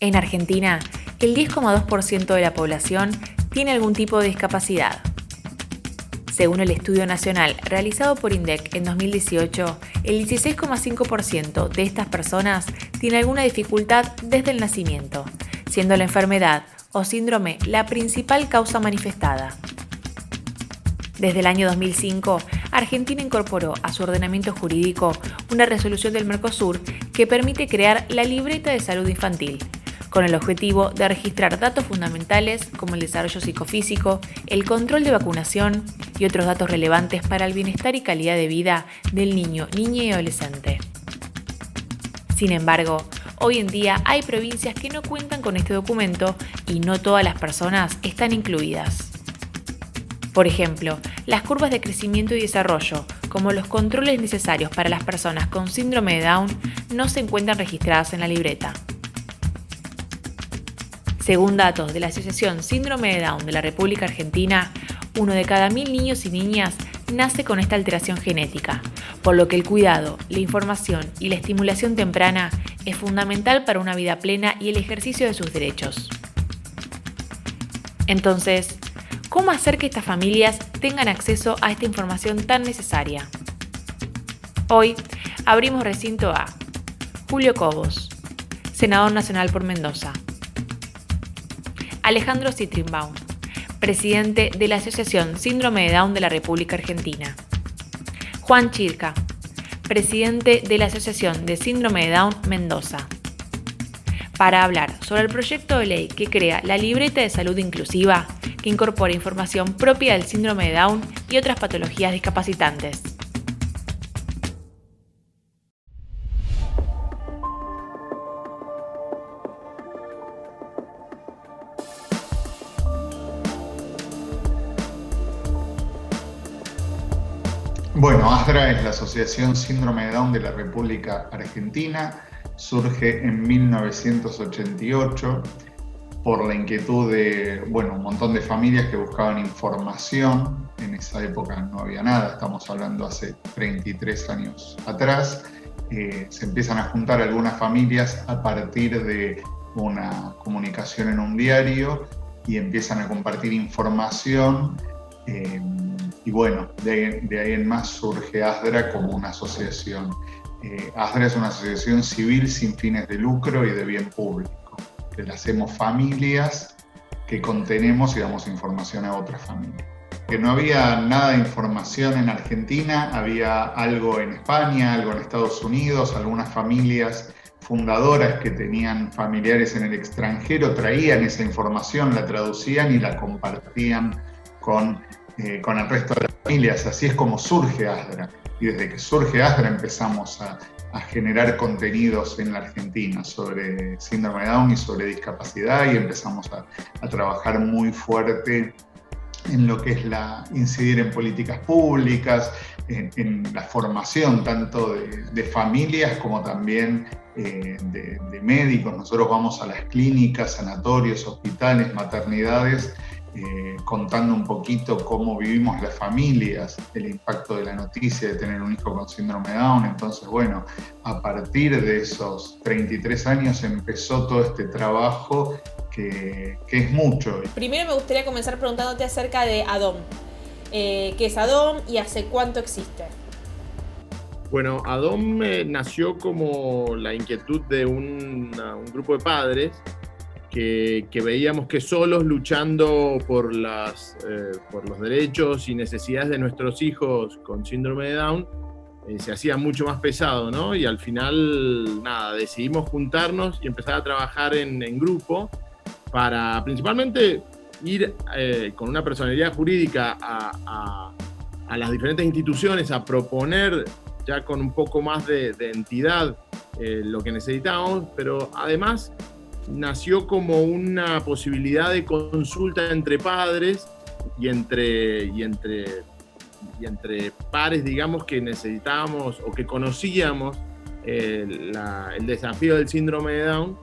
En Argentina, el 10,2% de la población tiene algún tipo de discapacidad. Según el estudio nacional realizado por INDEC en 2018, el 16,5% de estas personas tiene alguna dificultad desde el nacimiento, siendo la enfermedad o síndrome la principal causa manifestada. Desde el año 2005, Argentina incorporó a su ordenamiento jurídico una resolución del Mercosur que permite crear la Libreta de Salud Infantil, con el objetivo de registrar datos fundamentales como el desarrollo psicofísico, el control de vacunación y otros datos relevantes para el bienestar y calidad de vida del niño, niña y adolescente. Sin embargo, hoy en día hay provincias que no cuentan con este documento y no todas las personas están incluidas. Por ejemplo, las curvas de crecimiento y desarrollo, como los controles necesarios para las personas con síndrome de Down, no se encuentran registradas en la libreta. Según datos de la Asociación Síndrome de Down de la República Argentina, 1 de cada 1.000 niños y niñas nace con esta alteración genética, por lo que el cuidado, la información y la estimulación temprana es fundamental para una vida plena y el ejercicio de sus derechos. Entonces, ¿cómo hacer que estas familias tengan acceso a esta información tan necesaria? Hoy abrimos recinto a Julio Cobos, senador nacional por Mendoza; Alejandro Citrinbaum, presidente de la Asociación Síndrome de Down de la República Argentina; Juan Chirca, presidente de la Asociación de Síndrome de Down Mendoza, para hablar sobre el proyecto de ley que crea la Libreta de Salud Inclusiva, que incorpora información propia del síndrome de Down y otras patologías discapacitantes. Bueno, ASDRA es la Asociación Síndrome de Down de la República Argentina. Surge en 1988 por la inquietud de, un montón de familias que buscaban información. En esa época no había nada, estamos hablando hace 33 años atrás. Se empiezan a juntar algunas familias a partir de una comunicación en un diario y empiezan a compartir información. Y de ahí en más surge ASDRA como una asociación. ASDRA es una asociación civil sin fines de lucro y de bien público, que le hacemos familias que contenemos y damos información a otras familias. Que no había nada de información en Argentina, había algo en España, algo en Estados Unidos, algunas familias fundadoras que tenían familiares en el extranjero traían esa información, la traducían y la compartían con el resto de las familias. Así es como surge ASDRA. Y desde que surge ASDRA empezamos a generar contenidos en la Argentina sobre síndrome de Down y sobre discapacidad, y empezamos a trabajar muy fuerte en lo que es incidir en políticas públicas, en la formación tanto de familias como también de médicos. Nosotros vamos a las clínicas, sanatorios, hospitales, maternidades, contando un poquito cómo vivimos las familias, el impacto de la noticia de tener un hijo con síndrome de Down. Entonces, a partir de esos 33 años empezó todo este trabajo que es mucho. Primero me gustaría comenzar preguntándote acerca de ADOM. ¿Qué es ADOM y hace cuánto existe? Bueno, ADOM nació como la inquietud de un grupo de padres que veíamos que solos luchando por los derechos y necesidades de nuestros hijos con síndrome de Down se hacía mucho más pesado, ¿no? Y al final, decidimos juntarnos y empezar a trabajar en grupo para principalmente ir con una personalidad jurídica a las diferentes instituciones a proponer ya con un poco más de entidad lo que necesitábamos, pero además nació como una posibilidad de consulta entre padres y entre pares, digamos, que necesitábamos o que conocíamos el desafío del síndrome de Down,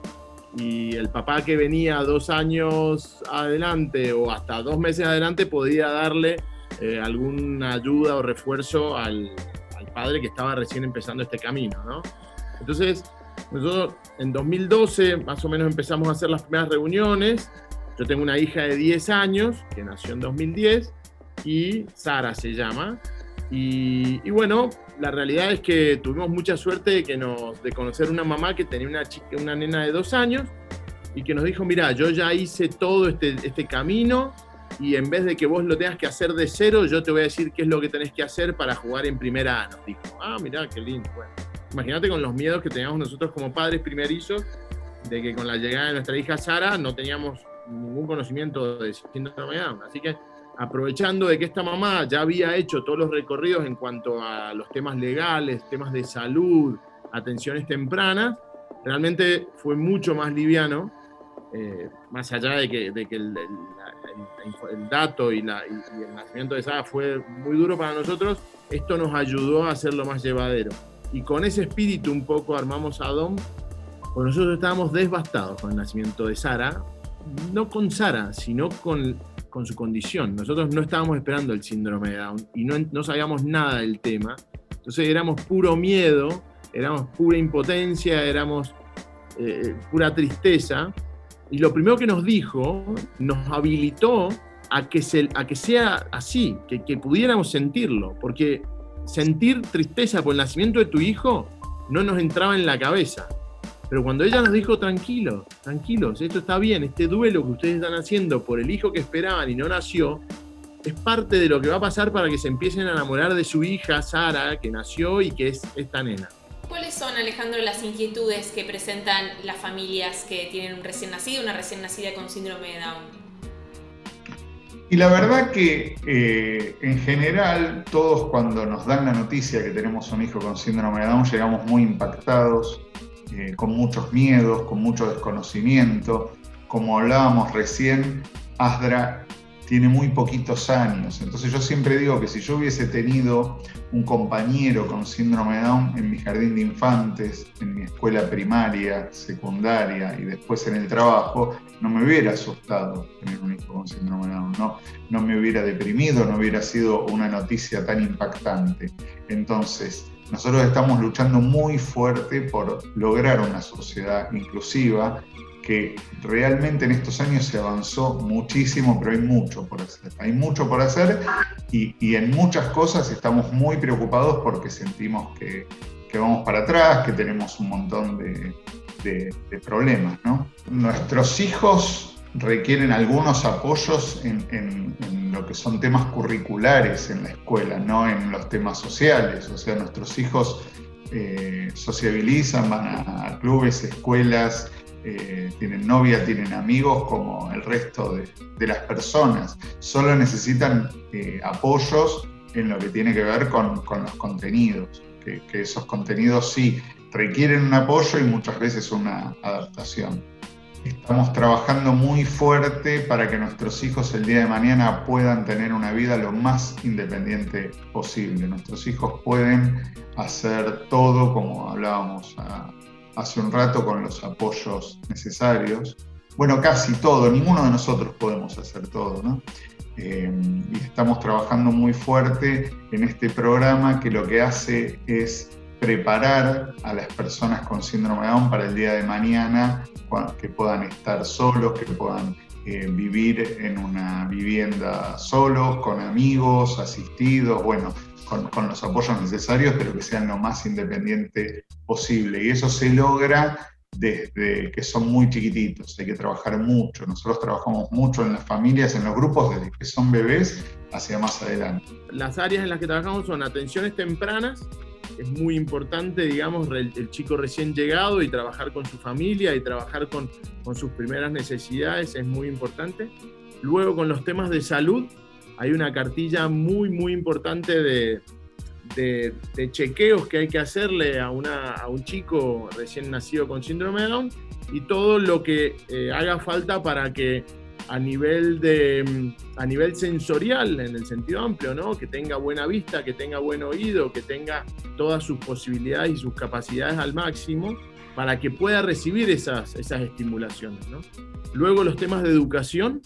y el papá que venía 2 años adelante o hasta 2 meses adelante podía darle alguna ayuda o refuerzo al padre que estaba recién empezando este camino, ¿no? Entonces Nosotros en 2012 más o menos empezamos a hacer las primeras reuniones. Yo tengo una hija de 10 años que nació en 2010 y Sara se llama. Y bueno, la realidad es que tuvimos mucha suerte de conocer una mamá que tenía una nena de 2 años y que nos dijo, mira, yo ya hice todo este camino y en vez de que vos lo tengas que hacer de cero, yo te voy a decir qué es lo que tenés que hacer para jugar en primera A. Nos dijo, mirá, qué lindo. Bueno, imagínate con los miedos que teníamos nosotros como padres primerizos, de que con la llegada de nuestra hija Sara no teníamos ningún conocimiento de síndrome de Down. Así que aprovechando de que esta mamá ya había hecho todos los recorridos en cuanto a los temas legales, temas de salud, atenciones tempranas, realmente fue mucho más liviano, más allá de que el dato y el nacimiento de Sara fue muy duro para nosotros, esto nos ayudó a hacerlo más llevadero. Y con ese espíritu un poco armamos a Dom, pues nosotros estábamos devastados con el nacimiento de Sara, no con Sara, sino con su condición. Nosotros no estábamos esperando el síndrome de Down y no sabíamos nada del tema. Entonces éramos puro miedo, éramos pura impotencia, éramos pura tristeza. Y lo primero que nos dijo, nos habilitó a que sea así, que pudiéramos sentirlo. Porque sentir tristeza por el nacimiento de tu hijo no nos entraba en la cabeza. Pero cuando ella nos dijo, tranquilos, esto está bien, este duelo que ustedes están haciendo por el hijo que esperaban y no nació, es parte de lo que va a pasar para que se empiecen a enamorar de su hija, Sara, que nació y que es esta nena. ¿Cuáles son, Alejandro, las inquietudes que presentan las familias que tienen un recién nacido, una recién nacida con síndrome de Down? Y la verdad que en general todos cuando nos dan la noticia que tenemos un hijo con síndrome de Down llegamos muy impactados, con muchos miedos, con mucho desconocimiento. Como hablábamos recién, Asdra tiene muy poquitos años, entonces yo siempre digo que si yo hubiese tenido un compañero con síndrome de Down en mi jardín de infantes, en mi escuela primaria, secundaria y después en el trabajo, no me hubiera asustado tener un hijo con síndrome de Down, no me hubiera deprimido, no hubiera sido una noticia tan impactante. Entonces, nosotros estamos luchando muy fuerte por lograr una sociedad inclusiva, que realmente en estos años se avanzó muchísimo, pero hay mucho por hacer. Hay mucho por hacer y en muchas cosas estamos muy preocupados porque sentimos que vamos para atrás, que tenemos un montón de problemas, ¿no? Nuestros hijos requieren algunos apoyos en lo que son temas curriculares en la escuela, no en los temas sociales. O sea, nuestros hijos sociabilizan, van a clubes, escuelas, tienen novia, tienen amigos como el resto de las personas. Solo necesitan apoyos en lo que tiene que ver con los contenidos, que esos contenidos sí requieren un apoyo y muchas veces una adaptación. Estamos trabajando muy fuerte para que nuestros hijos el día de mañana puedan tener una vida lo más independiente posible. Nuestros hijos pueden hacer todo, como hablábamos hace un rato, con los apoyos necesarios. Bueno, casi todo, ninguno de nosotros podemos hacer todo, ¿no? Y estamos trabajando muy fuerte en este programa que lo que hace es preparar a las personas con síndrome de Down para el día de mañana, que puedan estar solos, que puedan vivir en una vivienda solos, con amigos, asistidos, bueno, con los apoyos necesarios, pero que sean lo más independiente posible. Y eso se logra desde que son muy chiquititos, hay que trabajar mucho. Nosotros trabajamos mucho en las familias, en los grupos, desde que son bebés hacia más adelante. Las áreas en las que trabajamos son atenciones tempranas. Es muy importante, digamos, el chico recién llegado y trabajar con su familia y trabajar con sus primeras necesidades es muy importante. Luego, con los temas de salud, hay una cartilla muy, muy importante de chequeos que hay que hacerle a un chico recién nacido con síndrome de Down y todo lo que haga falta para que a nivel sensorial, en el sentido amplio, ¿no? Que tenga buena vista, que tenga buen oído, que tenga todas sus posibilidades y sus capacidades al máximo para que pueda recibir esas estimulaciones, ¿no? Luego los temas de educación,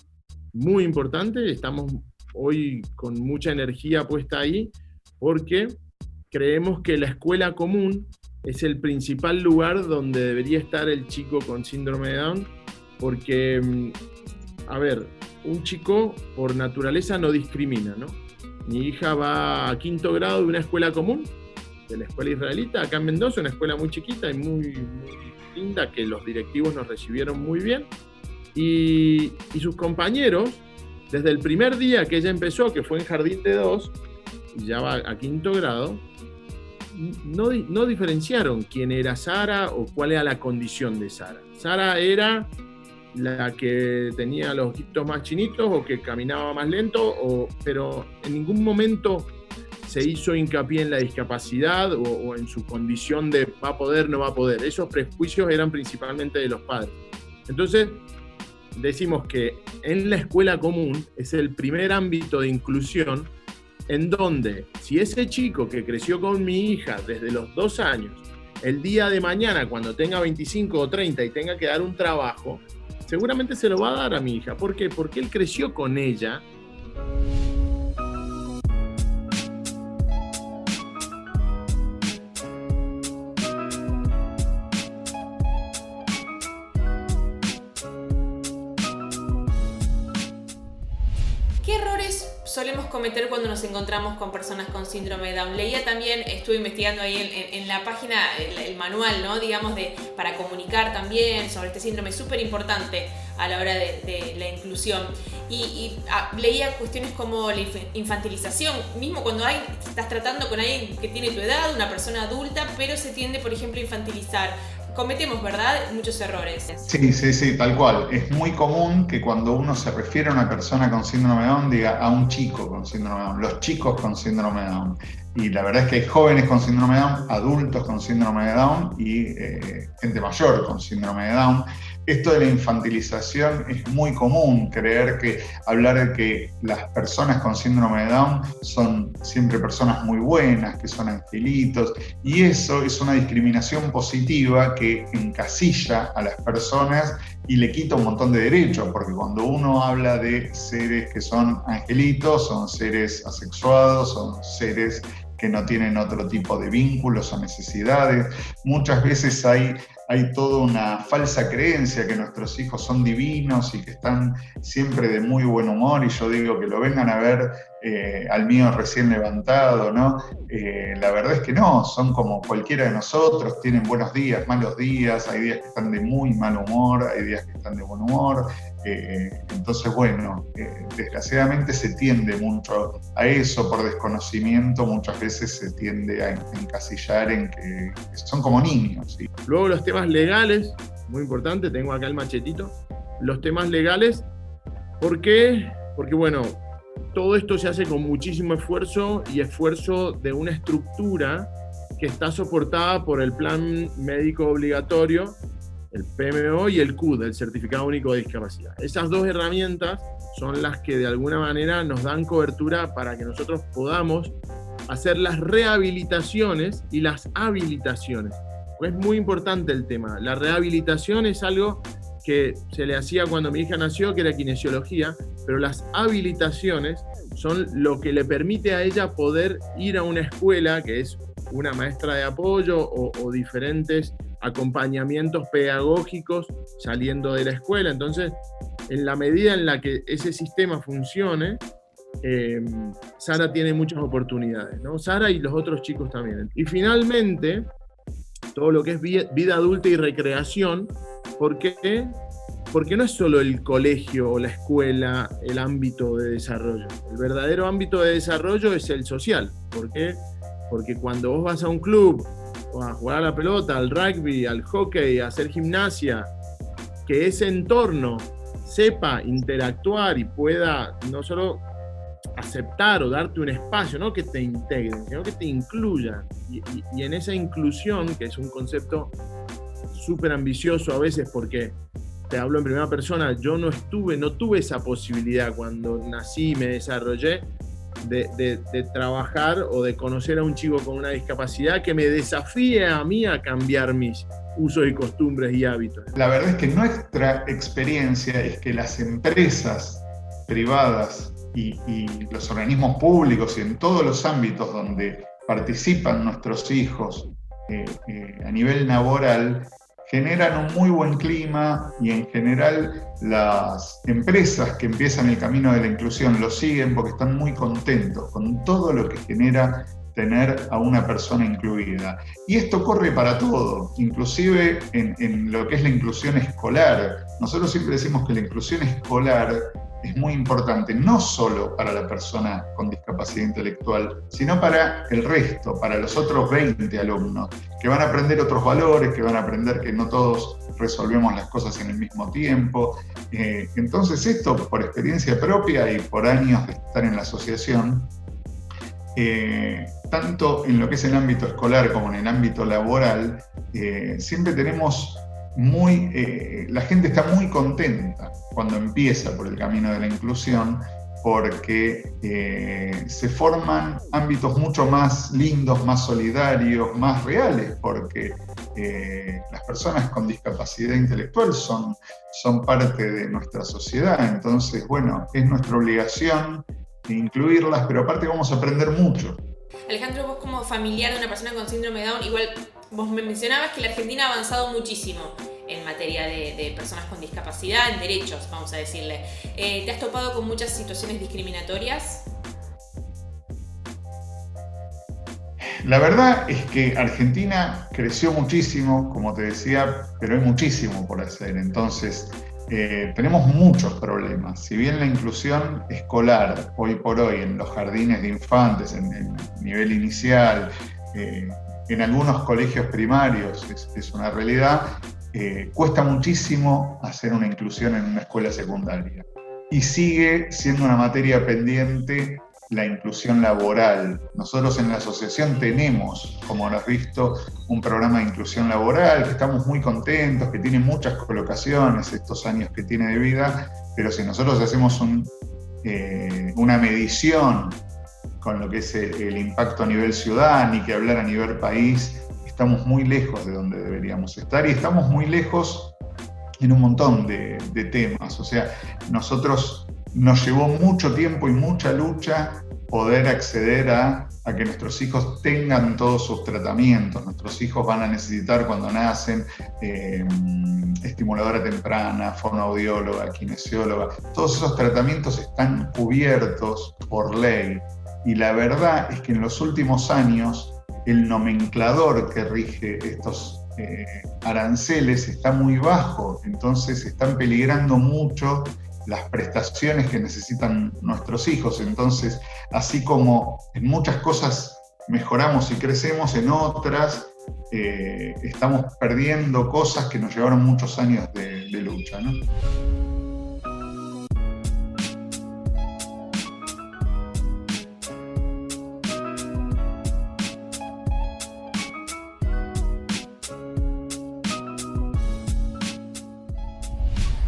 muy importante, estamos hoy con mucha energía puesta ahí porque creemos que la escuela común es el principal lugar donde debería estar el chico con síndrome de Down, porque, a ver, un chico por naturaleza no discrimina, ¿no? Mi hija va a 5º grado de una escuela común, de la escuela israelita, acá en Mendoza, una escuela muy chiquita y muy linda, que los directivos nos recibieron muy bien, y sus compañeros, desde el primer día que ella empezó, que fue en Jardín de 2, y ya va a 5º grado, no diferenciaron quién era Sara o cuál era la condición de Sara. Sara era la que tenía los ojitos más chinitos o que caminaba más lento, pero en ningún momento se hizo hincapié en la discapacidad o en su condición de va a poder, no va a poder. Esos prejuicios eran principalmente de los padres. Entonces, decimos que en la escuela común es el primer ámbito de inclusión en donde, si ese chico que creció con mi hija desde los 2 años, el día de mañana, cuando tenga 25 o 30 y tenga que dar un trabajo, seguramente se lo va a dar a mi hija. ¿Por qué? Porque él creció con ella. ¿Qué errores solemos cometer cuando nos encontramos con personas con síndrome de Down? Leía también, estuve investigando ahí en la página, el manual, ¿no? Digamos, para comunicar también sobre este síndrome, súper importante a la hora de la inclusión. Y leía cuestiones como la infantilización, mismo cuando estás tratando con alguien que tiene tu edad, una persona adulta, pero se tiende, por ejemplo, a infantilizar. Cometemos, ¿verdad?, muchos errores. Sí, tal cual. Es muy común que cuando uno se refiere a una persona con síndrome de Down, diga a un chico con síndrome de Down, los chicos con síndrome de Down. Y la verdad es que hay jóvenes con síndrome de Down, adultos con síndrome de Down y gente mayor con síndrome de Down. Esto de la infantilización es muy común, hablar de que las personas con síndrome de Down son siempre personas muy buenas, que son angelitos, y eso es una discriminación positiva que encasilla a las personas y le quita un montón de derechos, porque cuando uno habla de seres que son angelitos, son seres asexuados, son seres que no tienen otro tipo de vínculos o necesidades. Muchas veces hay toda una falsa creencia que nuestros hijos son divinos y que están siempre de muy buen humor, y yo digo que lo vengan a ver al mío recién levantado, ¿no? La verdad es que no, son como cualquiera de nosotros, tienen buenos días, malos días, hay días que están de muy mal humor, hay días que están de buen humor. Entonces, bueno, desgraciadamente se tiende mucho a eso, por desconocimiento muchas veces se tiende a encasillar en que son como niños, ¿sí? Luego los temas legales, muy importante, tengo acá el machetito, los temas legales, ¿por qué? Porque bueno, todo esto se hace con muchísimo esfuerzo y esfuerzo de una estructura que está soportada por el Plan Médico Obligatorio, el PMO y el CUD, el Certificado Único de Discapacidad. Esas dos herramientas son las que de alguna manera nos dan cobertura para que nosotros podamos hacer las rehabilitaciones y las habilitaciones. Es muy importante el tema. La rehabilitación es algo que se le hacía cuando mi hija nació, que era kinesiología, pero las habilitaciones son lo que le permite a ella poder ir a una escuela, que es una maestra de apoyo o diferentes acompañamientos pedagógicos saliendo de la escuela. Entonces, en la medida en la que ese sistema funcione, Sara tiene muchas oportunidades, ¿no? Sara y los otros chicos también. Y finalmente, todo lo que es vida adulta y recreación. ¿Por qué? Porque no es solo el colegio o la escuela el ámbito de desarrollo. El verdadero ámbito de desarrollo es el social. ¿Por qué? Porque cuando vos vas a un club, o a jugar a la pelota, al rugby, al hockey, a hacer gimnasia, que ese entorno sepa interactuar y pueda no solo aceptar o darte un espacio, no que te integren, sino que te incluyan. Y en esa inclusión, que es un concepto súper ambicioso a veces, porque te hablo en primera persona, yo no tuve esa posibilidad cuando nací y me desarrollé de trabajar o de conocer a un chico con una discapacidad que me desafíe a mí a cambiar mis usos y costumbres y hábitos. La verdad es que nuestra experiencia es que las empresas privadas y los organismos públicos y en todos los ámbitos donde participan nuestros hijos a nivel laboral generan un muy buen clima y en general las empresas que empiezan el camino de la inclusión lo siguen porque están muy contentos con todo lo que genera tener a una persona incluida. Y esto corre para todo, inclusive en lo que es la inclusión escolar. Nosotros siempre decimos que la inclusión escolar es muy importante, no solo para la persona con discapacidad intelectual, sino para el resto, para los otros 20 alumnos, que van a aprender otros valores, que van a aprender que no todos resolvemos las cosas en el mismo tiempo. Entonces esto, por experiencia propia y por años de estar en la asociación, tanto en lo que es el ámbito escolar como en el ámbito laboral, siempre tenemos la gente está muy contenta cuando empieza por el camino de la inclusión, porque se forman ámbitos mucho más lindos, más solidarios, más reales, porque las personas con discapacidad intelectual son parte de nuestra sociedad. Entonces, bueno, es nuestra obligación incluirlas, pero aparte vamos a aprender mucho. Alejandro, vos como familiar de una persona con síndrome de Down, igual vos me mencionabas que la Argentina ha avanzado muchísimo en materia de personas con discapacidad, en derechos, vamos a decirle. ¿Te has topado con muchas situaciones discriminatorias? La verdad es que Argentina creció muchísimo, como te decía, pero hay muchísimo por hacer. Entonces, tenemos muchos problemas. Si bien la inclusión escolar, hoy por hoy, en los jardines de infantes, en nivel inicial, en algunos colegios primarios es una realidad, cuesta muchísimo hacer una inclusión en una escuela secundaria. Y sigue siendo una materia pendiente la inclusión laboral. Nosotros en la asociación tenemos, como lo has visto, un programa de inclusión laboral que estamos muy contentos, que tiene muchas colocaciones estos años que tiene de vida, pero si nosotros hacemos una medición con lo que es el impacto a nivel ciudad, ni que hablar a nivel país, estamos muy lejos de donde deberíamos estar y estamos muy lejos en un montón de temas. O sea, nosotros nos llevó mucho tiempo y mucha lucha poder acceder a que nuestros hijos tengan todos sus tratamientos. Nuestros hijos van a necesitar cuando nacen estimuladora temprana, fonoaudióloga, kinesióloga. Todos esos tratamientos están cubiertos por ley. Y la verdad es que en los últimos años el nomenclador que rige estos aranceles está muy bajo, entonces están peligrando mucho las prestaciones que necesitan nuestros hijos. Entonces, así como en muchas cosas mejoramos y crecemos, en otras estamos perdiendo cosas que nos llevaron muchos años de lucha, ¿no?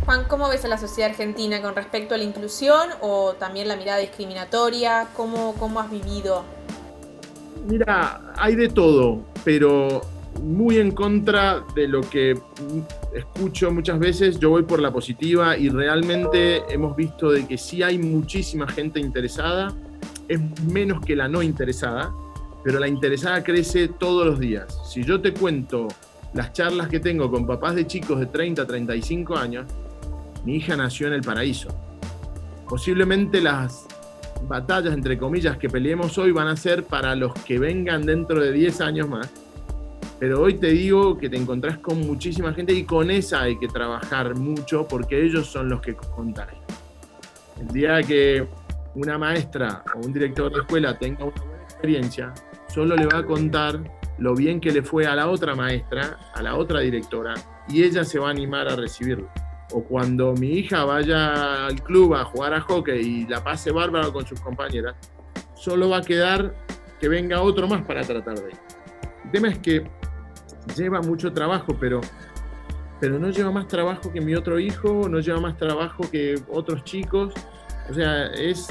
Juan, ¿cómo ves a la sociedad argentina con respecto a la inclusión o también la mirada discriminatoria? ¿Cómo has vivido? Mira, hay de todo, pero muy en contra de lo que escucho muchas veces. Yo voy por la positiva y realmente hemos visto de que sí hay muchísima gente interesada, es menos que la no interesada, pero la interesada crece todos los días. Si yo te cuento las charlas que tengo con papás de chicos de 30 a 35 años, mi hija nació en el paraíso. Posiblemente las batallas, entre comillas, que peleemos hoy van a ser para los que vengan dentro de 10 años más. Pero hoy te digo que te encontrás con muchísima gente y con esa hay que trabajar mucho porque ellos son los que contagian. El día que una maestra o un director de escuela tenga una buena experiencia, solo le va a contar lo bien que le fue a la otra maestra, a la otra directora, y ella se va a animar a recibirlo. O cuando mi hija vaya al club a jugar a hockey y la pase bárbaro con sus compañeras, solo va a quedar que venga otro más para tratar de ella. El tema es que lleva mucho trabajo, pero no lleva más trabajo que mi otro hijo, no lleva más trabajo que otros chicos. O sea, es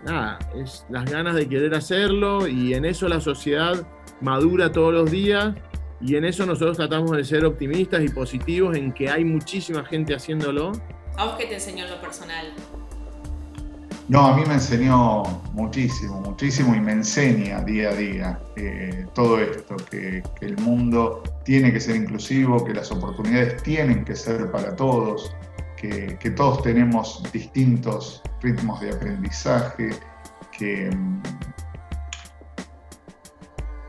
las ganas de querer hacerlo, y en eso la sociedad madura todos los días. Y en eso nosotros tratamos de ser optimistas y positivos en que hay muchísima gente haciéndolo. ¿A vos qué te enseñó en lo personal? No, a mí me enseñó muchísimo, muchísimo y me enseña día a día todo esto, que el mundo tiene que ser inclusivo, que las oportunidades tienen que ser para todos, que todos tenemos distintos ritmos de aprendizaje, que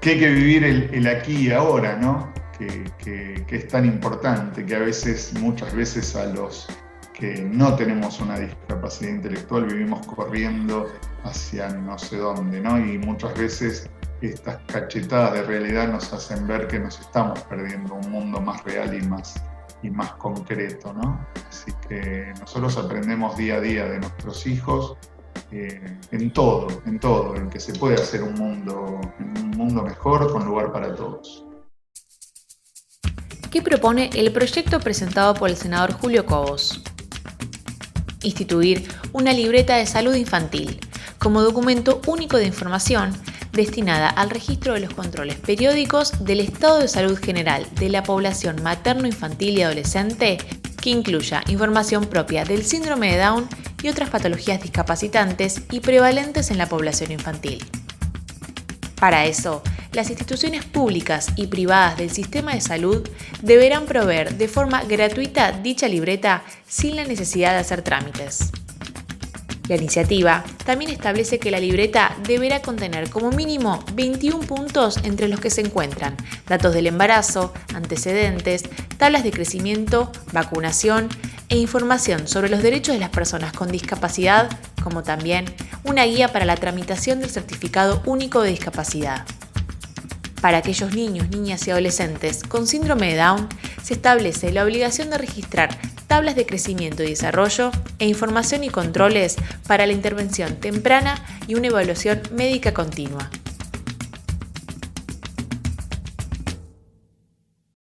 hay que vivir el aquí y ahora, ¿no? Que es tan importante, que muchas veces a los que no tenemos una discapacidad intelectual vivimos corriendo hacia no sé dónde, ¿no? Y muchas veces estas cachetadas de realidad nos hacen ver que nos estamos perdiendo un mundo más real y más concreto, ¿no? Así que nosotros aprendemos día a día de nuestros hijos en todo, en que se puede hacer un mundo mejor con lugar para todos. ¿Qué propone el proyecto presentado por el senador Julio Cobos? Instituir una libreta de salud infantil como documento único de información destinada al registro de los controles periódicos del estado de salud general de la población materno-infantil y adolescente, que incluya información propia del síndrome de Down y otras patologías discapacitantes y prevalentes en la población infantil. Para eso, las instituciones públicas y privadas del sistema de salud deberán proveer de forma gratuita dicha libreta sin la necesidad de hacer trámites. La iniciativa también establece que la libreta deberá contener como mínimo 21 puntos entre los que se encuentran datos del embarazo, antecedentes, tablas de crecimiento, vacunación e información sobre los derechos de las personas con discapacidad, como también una guía para la tramitación del certificado único de discapacidad. Para aquellos niños, niñas y adolescentes con síndrome de Down, se establece la obligación de registrar tablas de crecimiento y desarrollo e información y controles para la intervención temprana y una evaluación médica continua.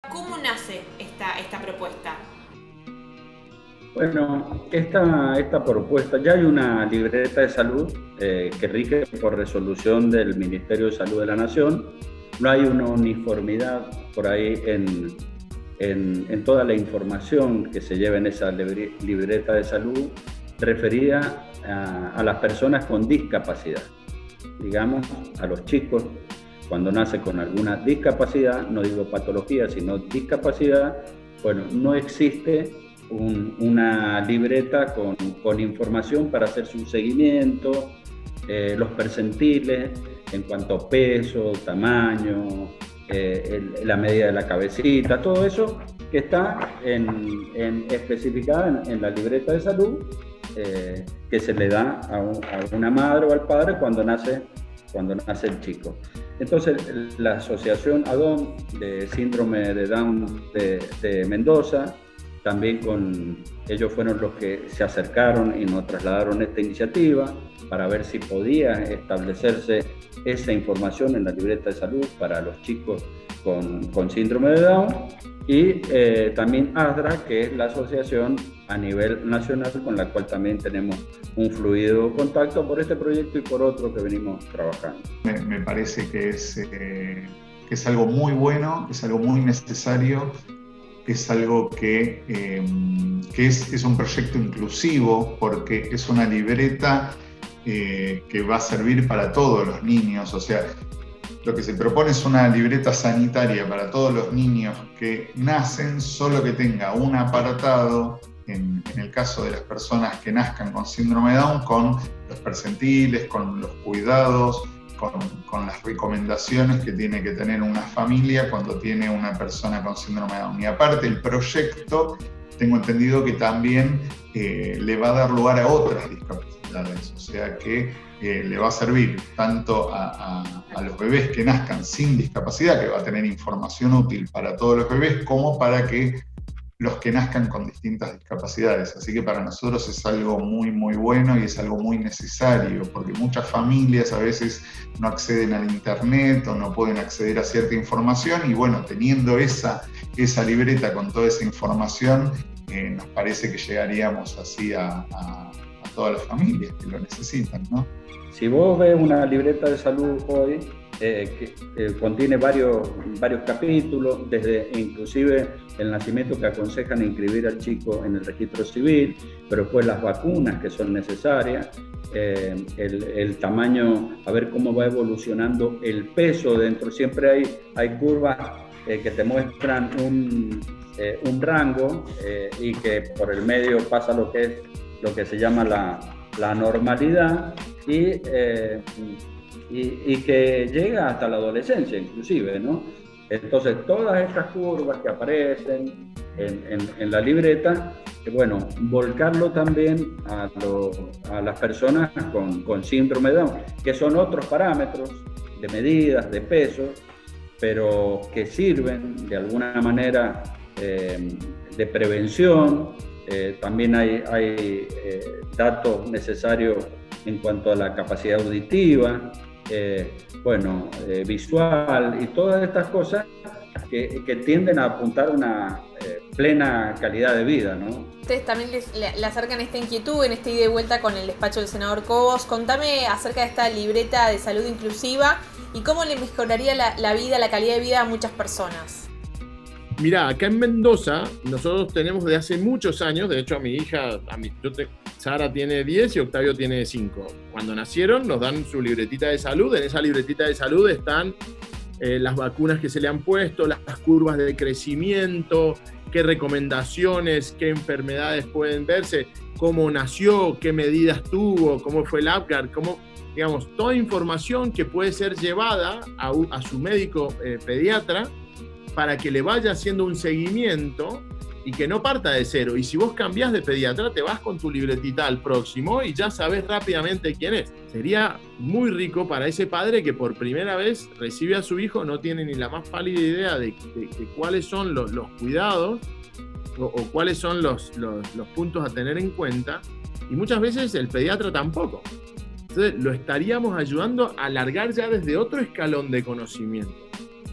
¿Cómo nace esta propuesta? Bueno, esta propuesta, ya hay una libreta de salud que rige por resolución del Ministerio de Salud de la Nación. No hay una uniformidad por ahí en toda la información que se lleva en esa libreta de salud referida a las personas con discapacidad. Digamos, a los chicos, cuando nacen con alguna discapacidad, no digo patología, sino discapacidad, bueno, no existe una libreta con información para hacer su seguimiento, los percentiles en cuanto a peso, tamaño, la medida de la cabecita, todo eso que está especificada en la libreta de salud que se le da a una madre o al padre cuando nace el chico. Entonces, la Asociación ADOM de Síndrome de Down de Mendoza, también ellos fueron los que se acercaron y nos trasladaron esta iniciativa para ver si podía establecerse esa información en la libreta de salud para los chicos con síndrome de Down, y también ASDRA, que es la asociación a nivel nacional con la cual también tenemos un fluido contacto por este proyecto y por otro que venimos trabajando. Me parece que es algo muy bueno, es algo muy necesario, es algo que es un proyecto inclusivo, porque es una libreta que va a servir para todos los niños. O sea, lo que se propone es una libreta sanitaria para todos los niños que nacen, solo que tenga un apartado, en el caso de las personas que nazcan con síndrome de Down, con los percentiles, con los cuidados, con las recomendaciones que tiene que tener una familia cuando tiene una persona con síndrome de Down. Y aparte, el proyecto, tengo entendido que también le va a dar lugar a otras discapacidades, o sea que le va a servir tanto a los bebés que nazcan sin discapacidad, que va a tener información útil para todos los bebés, como para que los que nazcan con distintas discapacidades. Así que para nosotros es algo muy, muy bueno y es algo muy necesario, porque muchas familias a veces no acceden al internet o no pueden acceder a cierta información, y bueno, teniendo esa libreta con toda esa información, nos parece que llegaríamos así a todas las familias que lo necesitan, ¿no? Si vos ves una libreta de salud hoy, que contiene varios capítulos, desde inclusive el nacimiento, que aconsejan inscribir al chico en el registro civil, pero después las vacunas que son necesarias, el tamaño, a ver cómo va evolucionando el peso dentro. Siempre hay curvas que te muestran un rango y que por el medio pasa lo que se llama la normalidad y que llega hasta la adolescencia inclusive, ¿no? Entonces todas estas curvas que aparecen en la libreta, bueno, volcarlo también a las personas con síndrome de Down, que son otros parámetros de medidas, de pesos, pero que sirven de alguna manera de prevención. También hay datos necesarios en cuanto a la capacidad auditiva, visual y todas estas cosas que tienden a apuntar a una plena calidad de vida, ¿no? Ustedes también le acercan esta inquietud en este ida y vuelta con el despacho del senador Cobos. Contame acerca de esta libreta de salud inclusiva y cómo le mejoraría la vida, la calidad de vida a muchas personas. Mirá, acá en Mendoza nosotros tenemos de hace muchos años, de hecho a mi hija, Sara tiene 10 y Octavio tiene 5. Cuando nacieron nos dan su libretita de salud, en esa libretita de salud están las vacunas que se le han puesto, las curvas de crecimiento, qué recomendaciones, qué enfermedades pueden verse, cómo nació, qué medidas tuvo, cómo fue el Apgar, digamos, toda información que puede ser llevada a su médico pediatra para que le vaya haciendo un seguimiento y que no parta de cero. Y si vos cambiás de pediatra, te vas con tu libretita al próximo y ya sabés rápidamente quién es. Sería muy rico para ese padre que por primera vez recibe a su hijo, no tiene ni la más pálida idea de cuáles son los cuidados o cuáles son los puntos a tener en cuenta. Y muchas veces el pediatra tampoco. Entonces lo estaríamos ayudando a alargar ya desde otro escalón de conocimiento,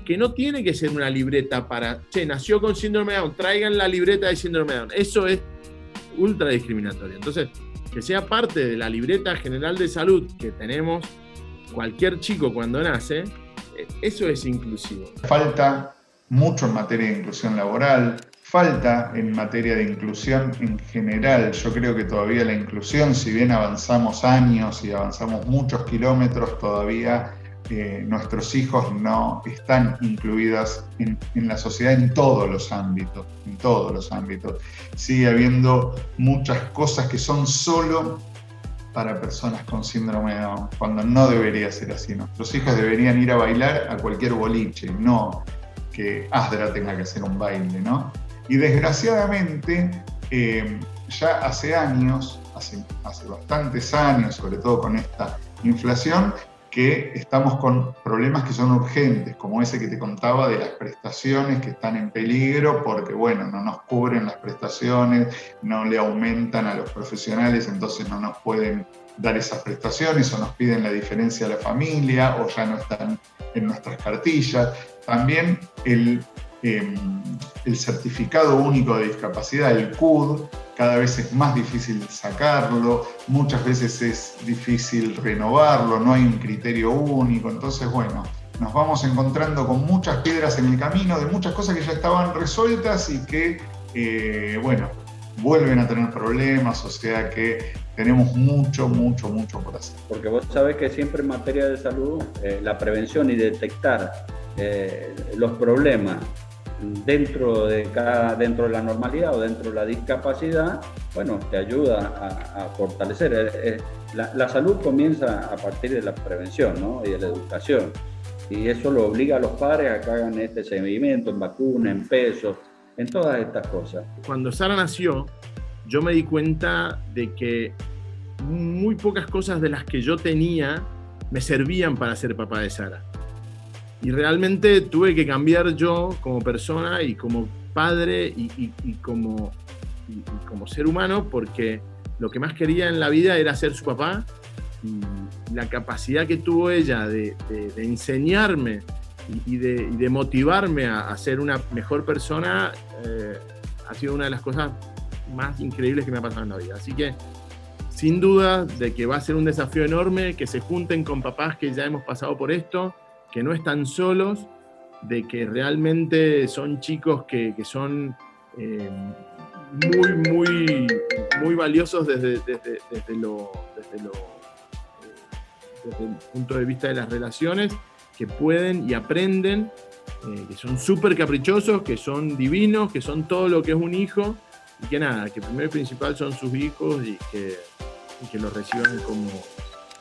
que no tiene que ser una libreta para, nació con síndrome de Down, traigan la libreta de síndrome de Down. Eso es ultra discriminatorio. Entonces, que sea parte de la libreta general de salud que tenemos cualquier chico cuando nace, eso es inclusivo. Falta mucho en materia de inclusión laboral, falta en materia de inclusión en general. Yo creo que todavía la inclusión, si bien avanzamos años y avanzamos muchos kilómetros, todavía nuestros hijos no están incluidas en la sociedad en todos los ámbitos, Sigue habiendo muchas cosas que son solo para personas con síndrome de Down, cuando no debería ser así. Nuestros hijos deberían ir a bailar a cualquier boliche, no que Asdra tenga que hacer un baile, ¿no? Y desgraciadamente, ya hace años, hace bastantes años, sobre todo con esta inflación, que estamos con problemas que son urgentes, como ese que te contaba de las prestaciones que están en peligro porque, bueno, no nos cubren las prestaciones, no le aumentan a los profesionales, entonces no nos pueden dar esas prestaciones o nos piden la diferencia a la familia o ya no están en nuestras cartillas. También el certificado único de discapacidad, el CUD, cada vez es más difícil sacarlo, muchas veces es difícil renovarlo, no hay un criterio único. Entonces, bueno, nos vamos encontrando con muchas piedras en el camino de muchas cosas que ya estaban resueltas y que, vuelven a tener problemas, o sea que tenemos mucho por hacer. Porque vos sabés que siempre en materia de salud, la prevención y detectar los problemas dentro de la normalidad o dentro de la discapacidad, bueno, te ayuda a fortalecer. La salud comienza a partir de la prevención, ¿no? Y de la educación. Y eso lo obliga a los padres a que hagan este seguimiento en vacunas, en pesos, en todas estas cosas. Cuando Sara nació, yo me di cuenta de que muy pocas cosas de las que yo tenía me servían para ser papá de Sara. Y realmente tuve que cambiar yo como persona y como padre y como ser humano, porque lo que más quería en la vida era ser su papá, y la capacidad que tuvo ella de enseñarme y de motivarme a ser una mejor persona ha sido una de las cosas más increíbles que me ha pasado en la vida. Así que sin duda de que va a ser un desafío enorme que se junten con papás que ya hemos pasado por esto, que no están solos, de que realmente son chicos que son muy valiosos desde lo desde el punto de vista de las relaciones, que pueden y aprenden, que son súper caprichosos, que son divinos, que son todo lo que es un hijo, y que nada, que primero y principal son sus hijos y que los reciban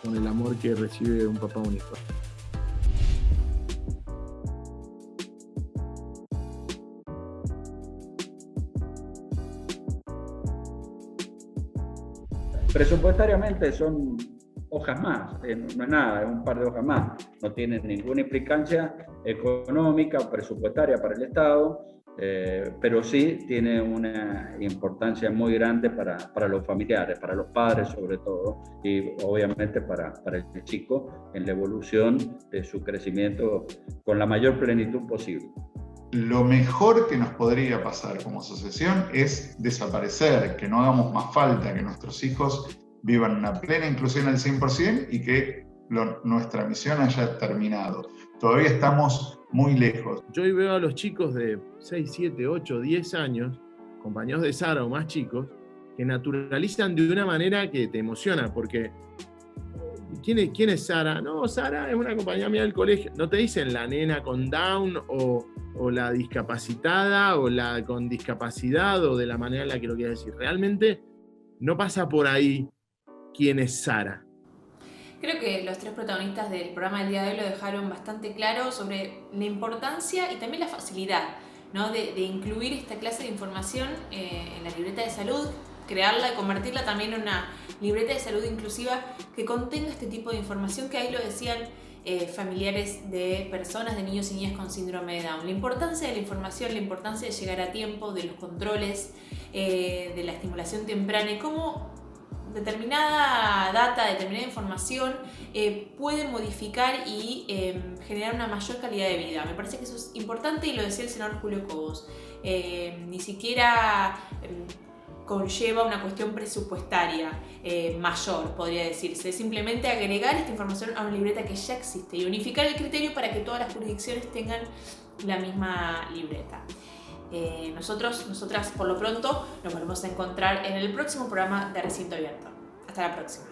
con el amor que recibe un papá o un hijo. Presupuestariamente son hojas más, no es nada, es un par de hojas más, no tiene ninguna implicancia económica o presupuestaria para el Estado, pero sí tiene una importancia muy grande para los familiares, para los padres sobre todo, y obviamente para el chico en la evolución de su crecimiento con la mayor plenitud posible. Lo mejor que nos podría pasar como asociación es desaparecer, que no hagamos más falta, que nuestros hijos vivan una plena inclusión al 100% y que nuestra misión haya terminado. Todavía estamos muy lejos. Yo hoy veo a los chicos de 6, 7, 8, 10 años, compañeros de Sara o más chicos, que naturalizan de una manera que te emociona, porque ¿quién es Sara? No, Sara es una compañera mía del colegio. No te dicen la nena con Down o la discapacitada o la con discapacidad o de la manera en la que lo quieras decir. Realmente no pasa por ahí quién es Sara. Creo que los tres protagonistas del programa del día de hoy lo dejaron bastante claro sobre la importancia y también la facilidad, ¿no? de incluir esta clase de información en la libreta de salud, crearla y convertirla también en una libreta de salud inclusiva que contenga este tipo de información que ahí lo decían familiares de personas, de niños y niñas con síndrome de Down. La importancia de la información, la importancia de llegar a tiempo, de los controles, de la estimulación temprana y cómo determinada data, determinada información puede modificar y generar una mayor calidad de vida. Me parece que eso es importante y lo decía el senador Julio Cobos. Ni siquiera conlleva una cuestión presupuestaria mayor, podría decirse. Es simplemente agregar esta información a una libreta que ya existe y unificar el criterio para que todas las jurisdicciones tengan la misma libreta. Nosotras por lo pronto nos volvemos a encontrar en el próximo programa de Recinto Abierto. Hasta la próxima.